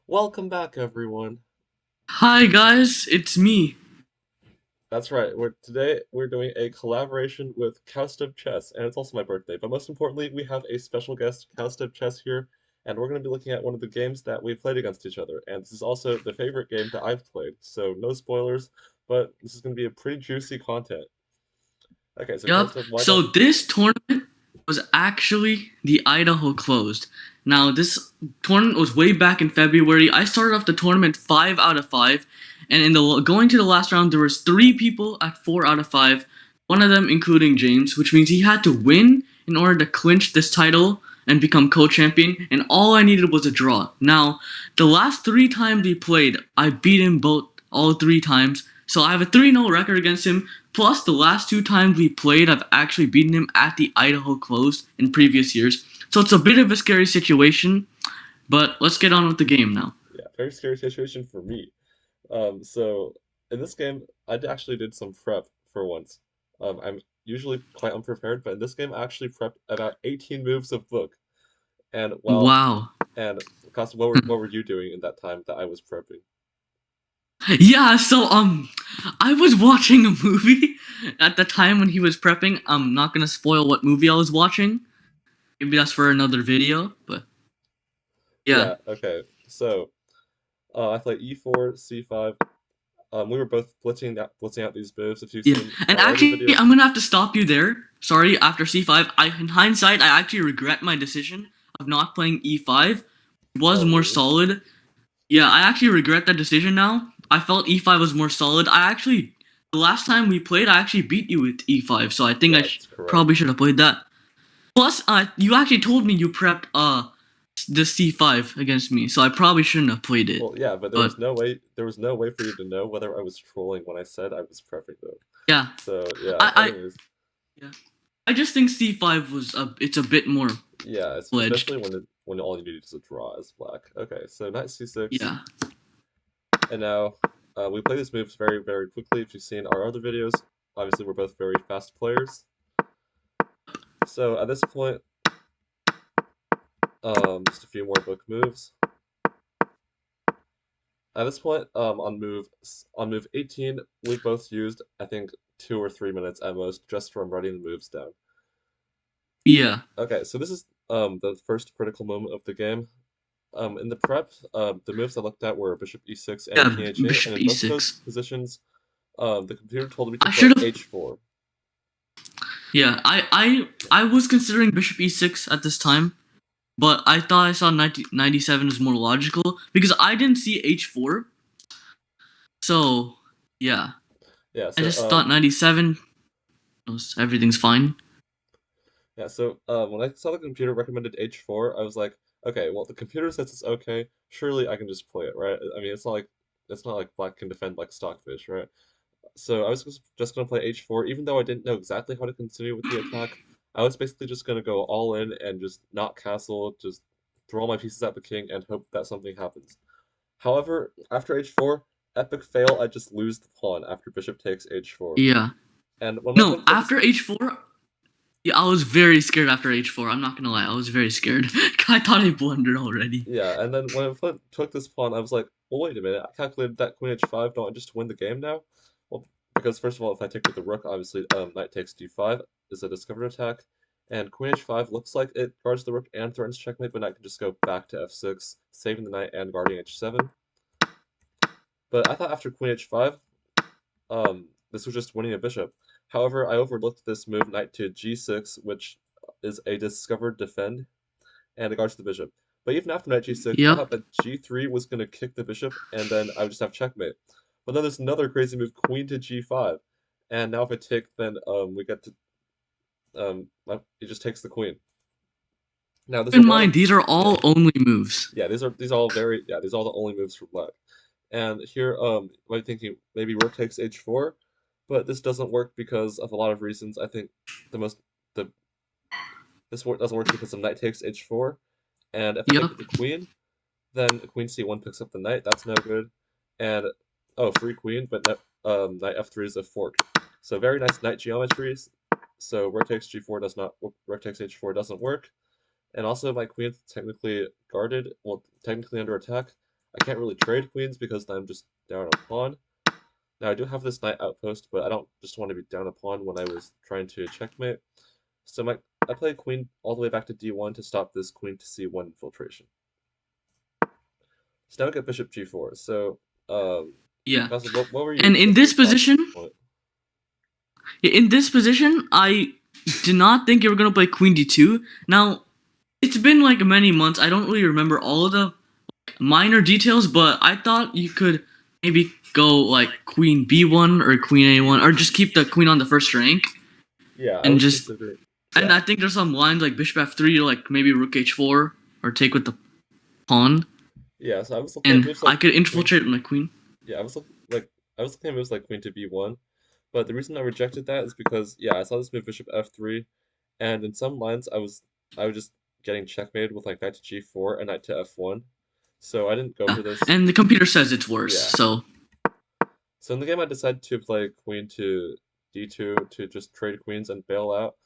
Welcome back, everyone. Hi guys, it's me. That's right. Today we're doing a collaboration with Cowstep Chess, and it's also my birthday. But most importantly, we have a special guest, Cowstep Chess, here, and we're going to be looking at one of the games that we played against each other. And this is also the favorite game that I've played, so no spoilers. But this is going to be a pretty juicy content. Okay, so Yup. Cowstep, why So don't? this tournament was actually the Idaho closed. Now this tournament was way back in February. I started off the tournament 5 out of 5, and in the going to the last round there was 3 people at 4 out of 5. One of them including James, which means he had to win in order to clinch this title and become co-champion. And all I needed was a draw. Now the last 3 times we played, I beat him both all 3 times. So I have a 3-0 record against him. Plus, the last 2 times we played, I've actually beaten him at the Idaho closed in previous years. So it's a bit of a scary situation, but let's get on with the game now. Yeah, very scary situation for me. So in this game, actually did some prep for once. I'm usually quite unprepared, but in this game, I actually prepped about 18 moves of book. And well, Wow. and Costa, what were you doing in that time that I was prepping? Yeah, so I was watching a movie at the time when he was prepping. I'm not gonna spoil what movie I was watching. Maybe that's for another video, but yeah. Yeah, okay. So I played e4, c5. We were both blitzing out these moves. If you've Yeah. seen And our other actually, videos, I'm gonna have to stop you there. Sorry, after C5, in hindsight, I actually regret my decision of not playing E5. It was oh more really? solid. Yeah, I actually regret that decision now. I felt E5 was more solid. The last time we played, I actually beat you with E5, so I think Yeah, that's correct. probably should have played that. Plus, you actually told me you prepped the C5 against me, so I probably shouldn't have played it. Well, yeah, but there But was no way for you to know whether I was trolling when I said I was prepping though. yeah, So yeah. I Anyways, yeah, I just think C5 it's a bit more yeah, fledged. especially when all you need is a draw as black. Okay, so knight c6, Yeah. and now we play these moves very very quickly. If you've seen our other videos, obviously we're both very fast players. So at this point, just a few more book moves. At this point, on move 18, we've both used I think 2 or 3 minutes at most just from writing the moves down. Yeah. Okay, so this is the first critical moment of the game. In the prep, the moves I looked at were bishop e6 and Yeah, king h8, and bishop in both of those e6. positions, the computer told me to I play should have. h4. Yeah, I was considering bishop e6 at this time, but I thought I saw 97 as more logical because I didn't see h4. So yeah, Yeah, I so just thought 97 everything's fine. when I saw the computer recommended h4, I was like, okay, well the computer says it's okay. Surely I can just play it, right? I mean, it's not like black can defend like Stockfish, right? So I was just gonna play h4, even though I didn't know exactly how to continue with the attack. I was basically just gonna go all in and just not castle, just throw all my pieces at the king and hope that something happens. However, after h4, epic fail, I just lose the pawn after bishop takes h4. Yeah. And when my No, opponent played this, after h4, yeah, I was very scared after h4. I'm not gonna lie, I was very scared. I thought I blundered already. yeah, and then when my opponent took this pawn, I was like, well, wait a minute, I calculated that queen h5, don't I just win the game now? Well, because first of all, if I take with the rook, obviously knight takes d5 is a discovered attack, and queen h5 looks like it guards the rook and threatens checkmate, but knight can just go back to f6, saving the knight and guarding h7. But I thought after queen h5, this was just winning a bishop. However, I overlooked this move knight to g6, which is a discovered defend, and it guards the bishop. But even after knight g6, I Yep. thought that g3 was going to kick the bishop, and then I would just have checkmate. But then there's another crazy move, queen to g5. And now if I take, then we get to, it just takes the queen. Now there's a Keep in lot of, mind, these are yeah, all only moves. yeah, these are all the only moves for black. And here, I'm thinking maybe rook takes h4, but this doesn't work because of a lot of reasons. I think the most, the doesn't work because of knight takes h4, and if I take Yep. with the queen, then queen c1 picks up the knight. That's no good. And oh, free queen, but knight f3 is a fork. So very nice knight geometries. So rook takes g4 does not. Rook takes h4 doesn't work. And also my queen's technically guarded. Well, technically under attack. I can't really trade queens because I'm just down a pawn. Now I do have this knight outpost, but I don't just want to be down a pawn when I was trying to checkmate. So I play queen all the way back to d1 to stop this queen to c1 infiltration. So now we get bishop g4. So, Yeah. Basil, what were And in this thoughts at position, this point? I did not think you were gonna play queen d2. Now, it's been like many months. I don't really remember all of the minor details, but I thought you could maybe go like queen b1 or queen a1, or just keep the queen on the first rank, Yeah, I and was just considering. and Yeah, I think there's some lines like bishop f3 or like maybe rook h4 or take with the pawn, yeah. So I was looking at and moves I like could queen. infiltrate my queen. Yeah, I was looking at moves like queen to b1, but the reason I rejected that is because yeah, I saw this move bishop f3, and in some lines I was just getting checkmated with like knight to g4 and knight to f1, so I didn't go Yeah. for this. And the computer says it's worse. Yeah. So So in the game I decided to play queen to d2 to just trade queens and bail out,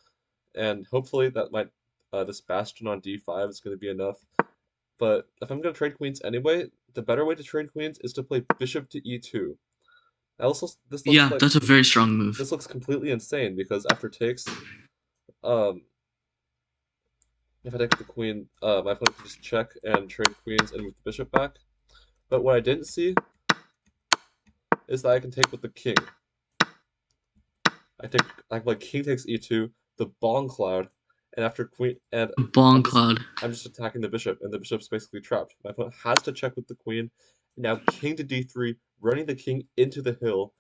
and hopefully that might this bastion on d5 is going to be enough. But if I'm going to trade queens anyway, the better way to trade queens is to play bishop to e2. Also, yeah, that's a very strong move. this looks completely insane because after takes, um, if I take the queen, my opponent can just check and trade queens and move the bishop back. But what I didn't see is that I can take with the king. I play king takes e2, the bong cloud, and after queen, and Bong cloud. I'm just attacking the bishop, and the bishop's basically trapped. My opponent has to check with the queen, and now king to d3, running the king into the hill,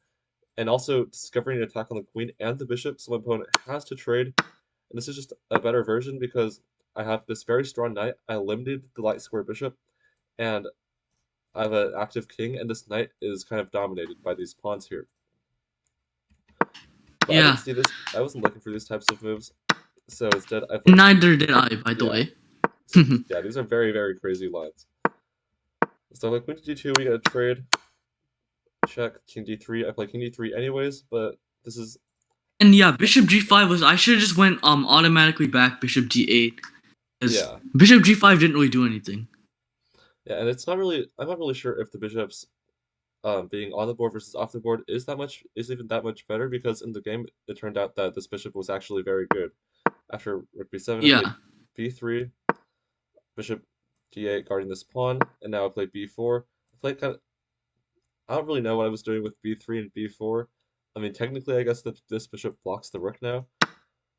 and also discovering an attack on the queen and the bishop, so my opponent has to trade. And this is just a better version because I have this very strong knight. I eliminated the light square bishop, and I have an active king, and this knight is kind of dominated by these pawns here. But I didn't Yeah. see this. I wasn't looking for these types of moves, so instead I played. Neither did I, by the Yeah. way. Yeah, these are very, very crazy lines. So like queen to d2, we get a trade. Check king d3. I play king d3 anyways, but this is And yeah, bishop g5 was. I should have just went automatically back bishop d8. yeah. Bishop g5 didn't really do anything. Yeah, and it's not really. I'm not really sure if the bishops being on the board versus off the board is even that much better because in the game it turned out that this bishop was actually very good. After rook b7, I played Yeah. b3, bishop d8 guarding this pawn, and now I play b4. I don't really know what I was doing with b3 and b4. I mean, technically, I guess that this bishop blocks the rook now,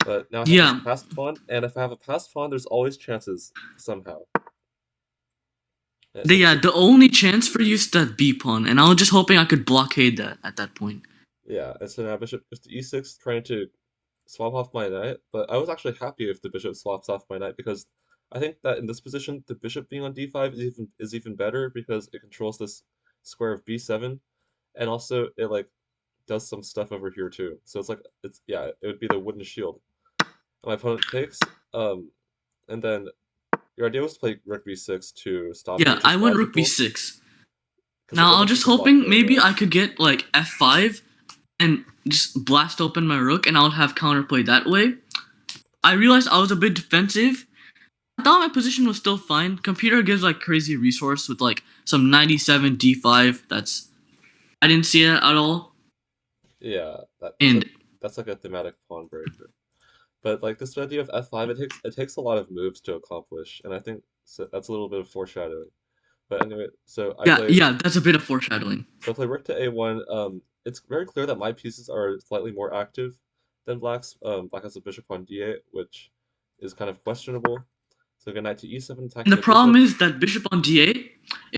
but now I have this Yeah. passed pawn, and if I have a passed pawn, there's always chances somehow. Yeah, The only chance for you is that b pawn, and I was just hoping I could blockade that at that point. yeah, and so now bishop goes to e6, trying to swap off my knight, but I was actually happy if the bishop swaps off my knight because I think that in this position, the bishop being on d5 is even better because it controls this square of b7, and also it like does some stuff over here too. So it would be the wooden shield. My opponent takes, and then your idea was to play rook b6 to stop it, Yeah, which I is went rook logical, b6. 'cause it Now I doesn't was just keep the block hoping very maybe well. I could get like f5 and just blast open my rook, and I would have counterplay that way. I realized I was a bit defensive. I thought my position was still fine. Computer gives like crazy resource with like some 97 d5. I didn't see it at all. Yeah, And that's like a thematic pawn breaker. But like this idea of f5, it takes a lot of moves to accomplish, and I think that's a little bit of foreshadowing. But anyway, yeah, that's a bit of foreshadowing. so I play rook to a1. It's very clear that my pieces are slightly more active than black's. Black has a bishop on d8, which is kind of questionable. So go knight to e7, attacking And the the problem bishop. is that bishop on d8,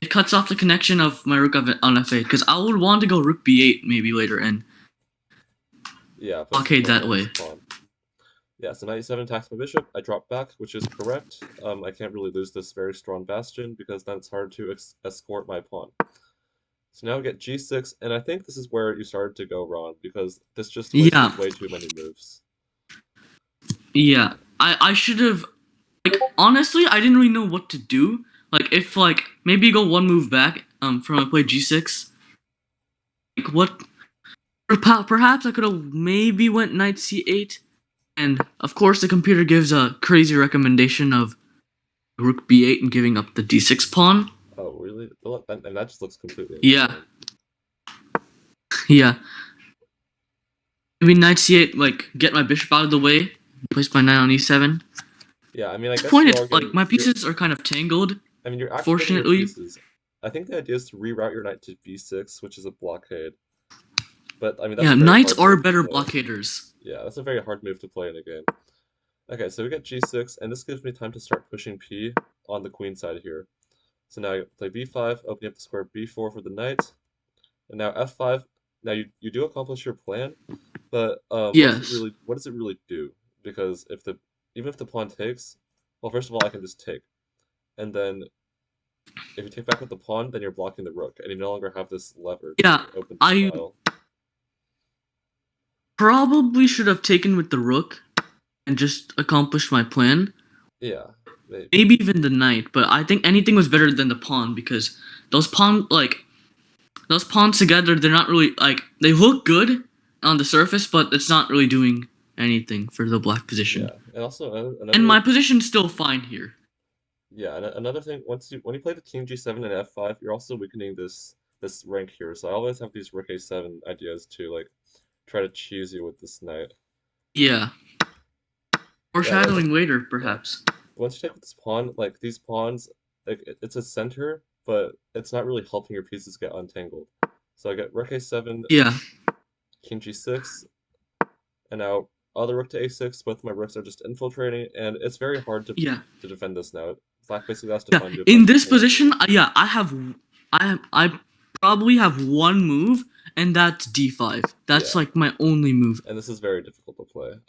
it cuts off the connection of my rook on f8, because I would want to go rook b8 maybe later and Yeah, blockade that way. Yeah, so knight e7 attacks my bishop. I drop back, which is correct. I can't really lose this very strong bastion because then it's hard to escort my pawn. So now we get g6, and I think this is where you started to go wrong because this just wasted way too many moves. Yeah, I should have, like, honestly, I didn't really know what to do. Like, if, like, maybe go one move back, from I play g6. Like, what? Perhaps I could have maybe went knight c8. And, of course, the computer gives a crazy recommendation of rook b8 and giving up the d6 pawn. Oh, really? And that just looks completely Yeah, insane. yeah. Maybe knight c8, like get my bishop out of the way, place my knight on e7. Yeah, I mean, I At this guess point, you it's are like getting my you're. pieces are kind of tangled. I mean, you're activating your Fortunately, pieces. I think the idea is to reroute your knight to b6, which is a blockade. But I mean, that's yeah, a very knights hard are move to better play. blockaders. Yeah, that's a very hard move to play in a game. Okay, so we get g6, and this gives me time to start pushing p on the queen side here. So now I play b5, opening up the square b4 for the knight, and now f5. Now you do accomplish your plan, but Yes. what does it really do? Because even if the pawn takes, well, first of all, I can just take, and then if you take back with the pawn, then you're blocking the rook, and you no longer have this lever Yeah, to open the I tile. probably should have taken with the rook and just accomplished my plan. Yeah, maybe. Maybe even the knight, but I think anything was better than the pawn because those pawn like those pawns together, they're not really like they look good on the surface, but it's not really doing anything for the black position. Yeah, and also And my position's still fine here. yeah, and another thing, when you play the king g7 and f5, you're also weakening this rank here. So I always have these rook a7 ideas to like try to cheese you with this knight. Yeah. Yeah, but Foreshadowing later, yeah, perhaps. once you take with this pawn, like these pawns, like it's a center, but it's not really helping your pieces get untangled. So I get rook a7, Yeah. king g6, and now other rook to a6. Both my rooks are just infiltrating, and it's very hard Yeah. to defend this now. Black basically has to Yeah. find you a In bunch of this holes position, here. I probably have one move, and that's d5. That's Yeah, like my only move. and this is very difficult to play.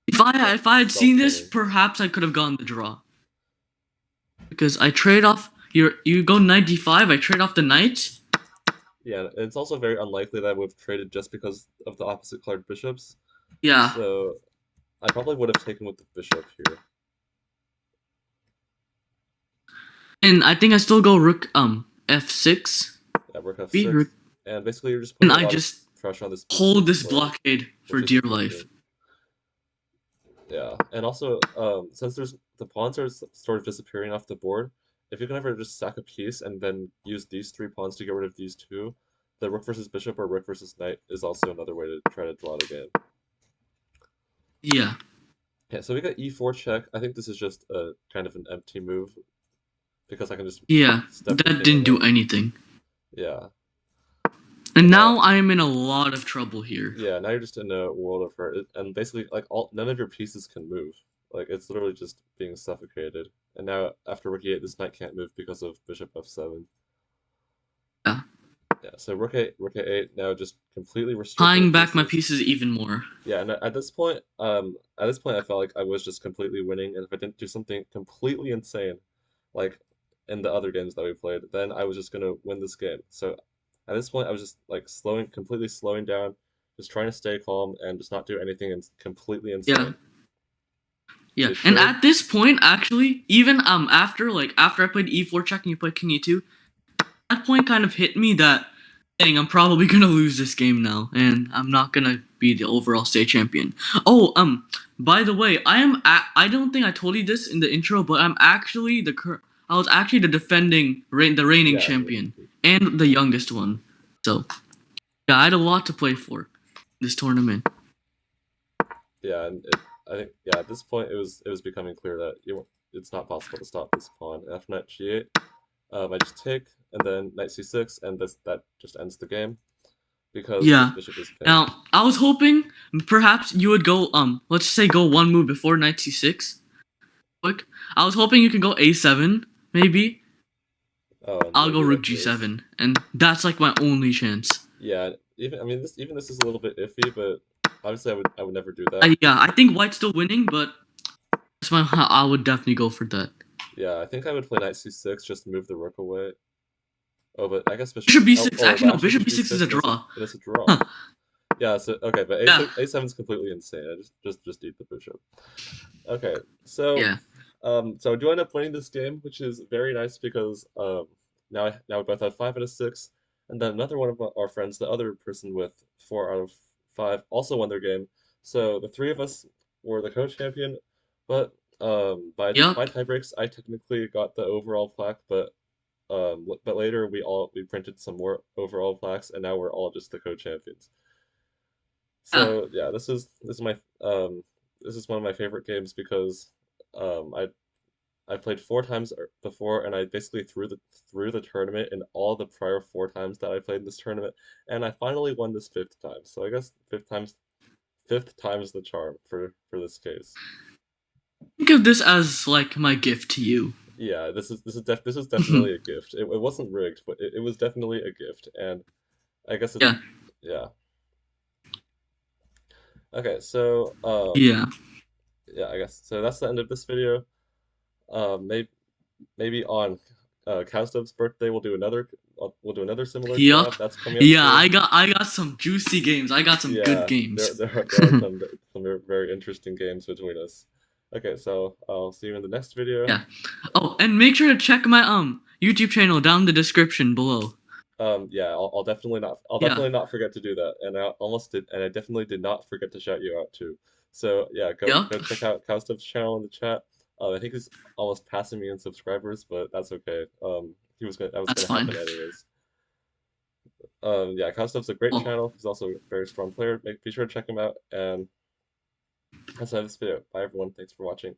If I had seen this, Self-winning. perhaps I could have gone the draw because I trade off you go knight d5. I trade off the knight. Yeah, and it's also very unlikely that I would have traded just because of the opposite colored bishops. Yeah, So I probably would have taken with the bishop here. and I think I still go rook f6. Yeah, rook B f6. rook, And basically you're just and putting a I lot of just pressure on this hold b6 this square, blockade for which is dear life. important. Yeah, and also since there's the pawns are sort of disappearing off the board, if you can ever just sack a piece and then use these three pawns to get rid of these two, the rook versus bishop or rook versus knight is also another way to try to draw the game. Yeah, Yeah, so we got e4 check. I think this is just a kind of an empty move because I can just yeah, step the that king didn't do away. anything. Yeah, And and now now I am in a lot of trouble here. yeah, now you're just in a world of hurt, and basically like all none of your pieces can move. Like it's literally just being suffocated. And now after rook e8, this knight can't move because of bishop f7. Yeah, Yeah, so rook a8 now just completely restricting tying the back my pieces. pieces even more. Yeah, and at this point, I felt like I was just completely winning, and if I didn't do something completely insane, like in the other games that we played, then I was just gonna win this game. So at this point, I was just like completely slowing down, just trying to stay calm and just not do anything completely Yeah, insane. So yeah. you And trade. at this point, actually, even after I played e4 check and you played king e2, that point kind of hit me that, dang, I'm probably gonna lose this game now, and I'm not gonna be the overall state champion. Oh, by the way, I don't think I told you this in the intro, but I was actually the the reigning Yeah, champion and the youngest one. So yeah, I had a lot to play for this tournament. yeah, and I think yeah, at this point it was becoming clear that it's not possible to stop this pawn. After knight g8, I just take, and then knight c6, and that just ends the game because this Yeah. bishop is pinned. Now I was hoping perhaps you would go let's say go one move before knight c6. Quick. I was hoping you could go a7 maybe. Oh, and I'll go maybe rook like this. g7, and that's like my only chance. Yeah, even this is a little bit iffy, but obviously I would never do that. Yeah, I think white's still winning, but that's my I would definitely go for that. Yeah, I think I would play knight c6 just to move the rook away. Oh, but I guess bishop. Bishop b6. Oh, Actually, but no. actually Bishop bishop b6 is a b6 draw. and it's a draw. Huh. Yeah, so okay, but Yeah. a7 is completely insane. I just eat the bishop. Okay, so Yeah. so I do end up winning this game, which is very nice because now we both have 5 out of 6, and then another one of our friends, the other person with 4 out of 5, also won their game. So the three of us were the co-champion, but Yep. by tie breaks, I technically got the overall plaque, but But later we printed some more overall plaques, and now we're all just the co-champions. Yeah. So yeah, this is one of my favorite games because I played 4 times before, and I basically threw the tournament in all the prior 4 times that I played in this tournament, and I finally won this 5th time. So I guess fifth time's the charm for this case. Think of this as like my gift to you. Yeah, this is definitely a gift. It wasn't rigged, but it was definitely a gift, and I guess it Yeah. yeah. Okay, so Yeah. yeah, I guess so. That's the end of this video. Maybe on Kazdov's birthday, we'll do another similar Yup. collab. That's coming up Yeah, soon. I got some juicy games. I got some good Yeah, games. there are some very interesting games between us. Okay, so I'll see you in the next video. Yeah. Oh, and make sure to check my YouTube channel down in the description below. Yeah, I'll Yeah. definitely not forget to do that, and I almost did, and I definitely did not forget to shout you out too. So yeah, Yup. go check out Kaustev's channel in the chat. I think he's almost passing me in subscribers, but that's okay. That was That's gonna fine. happen anyways. Yeah, Kaustev's a great Well, channel. He's also a very strong player. Be sure to check him out, and that's the end of this video. Bye everyone. Thanks for watching.